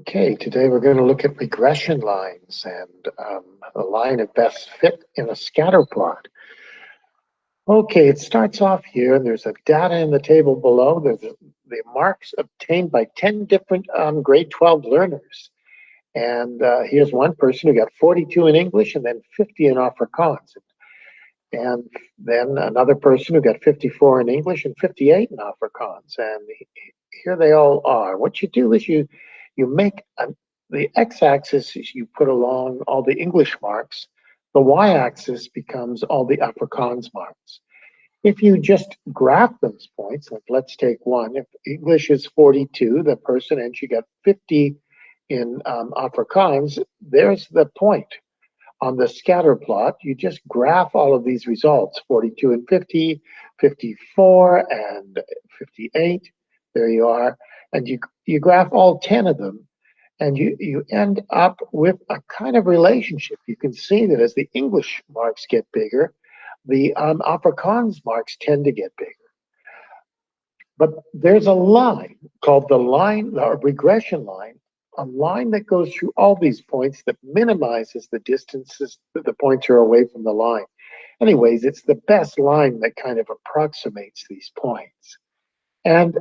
Okay, today we're going to look at regression lines and the line of best fit in a scatter plot. Okay, it starts off here, and there's a data in the table below. There's the marks obtained by 10 different grade 12 learners. And here's one person who got 42 in English and then 50 in Afrikaans. And then another person who got 54 in English and 58 in Afrikaans. And here they all are. What you do is you make the x-axis is you put along all the English marks. The y-axis becomes all the Afrikaans marks. If you just graph those points, like let's take one. If English is 42, the person, and she got 50 in Afrikaans, there's the point. On the scatter plot, you just graph all of these results, 42 and 50, 54 and 58. There you are. And you graph all 10 of them, and you end up with a kind of relationship. You can see that as the English marks get bigger, the Afrikaans marks tend to get bigger. But there's a line called the regression line, a line that goes through all these points that minimizes the distances that the points are away from the line. Anyways, it's the best line that kind of approximates these points. And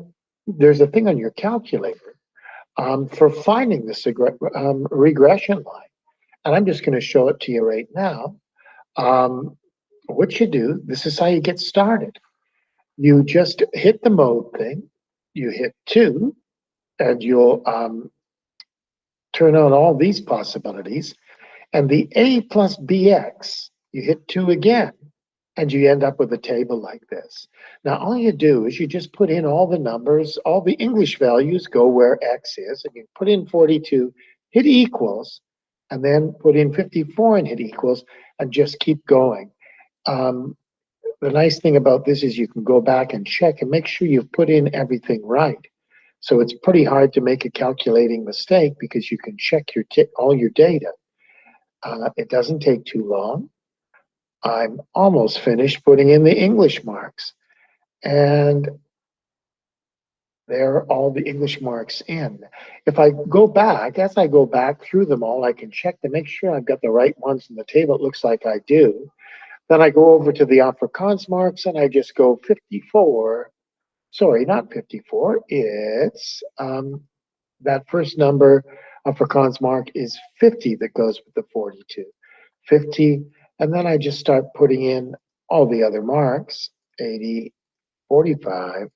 there's a thing on your calculator for finding this regression line. And I'm just going to show it to you right now. What you do, this is how you get started. You just hit the mode thing, you hit 2, and you'll turn on all these possibilities. And the A plus BX, you hit 2 again, and you end up with a table like this. Now, all you do is you just put in all the numbers, all the English values go where X is, and you put in 42, hit equals, and then put in 54 and hit equals, and just keep going. The nice thing about this is you can go back and check and make sure you've put in everything right. So it's pretty hard to make a calculating mistake because you can check all your data. It doesn't take too long. I'm almost finished putting in the English marks. And there are all the English marks in. If I go back, as I go back through them all, I can check to make sure I've got the right ones in the table. It looks like I do. Then I go over to the Afrikaans marks and I just go 54. Sorry, not 54. It's that first number, Afrikaans mark, is 50 that goes with the 42. 50, and then I just start putting in all the other marks, 80, 45,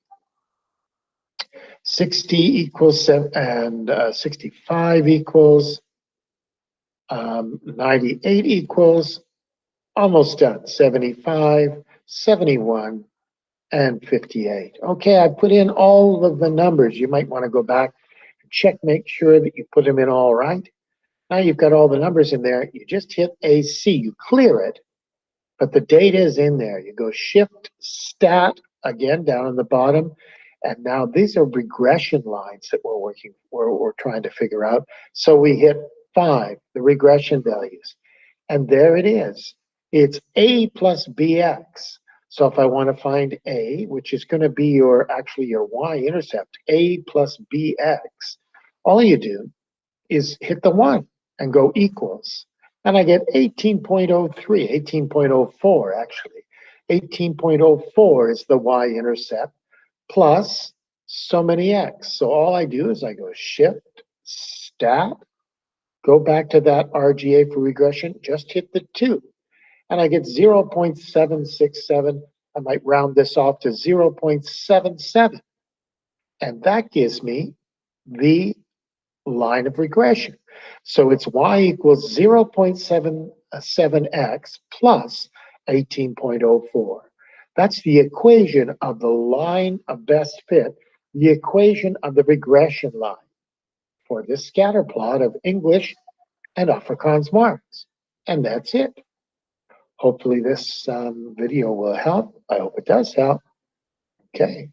60 equals 7, and 65 equals, 98 equals, almost done, 75, 71, and 58. Okay, I put in all of the numbers. You might want to go back and check, make sure that you put them in all right. Now you've got all the numbers in there. You just hit AC, you clear it, but the data is in there. You go Shift Stat again down on the bottom, and now these are regression lines that we're trying to figure out. So we hit 5, the regression values, and there it is. It's A plus BX. So if I want to find A, which is going to be your y-intercept, A plus BX, all you do is hit the 1 and go equals. And I get 18.03, 18.04 actually. 18.04 is the y-intercept plus so many x. So all I do is I go Shift, Stat, go back to that RGA for regression, just hit the 2. And I get 0.767. I might round this off to 0.77. And that gives me the line of regression. So it's y equals 0.77x plus 18.04. That's the equation of the line of best fit, the equation of the regression line for this scatter plot of English and Afrikaans marks. And that's it. Hopefully this video will help. I hope it does help. Okay.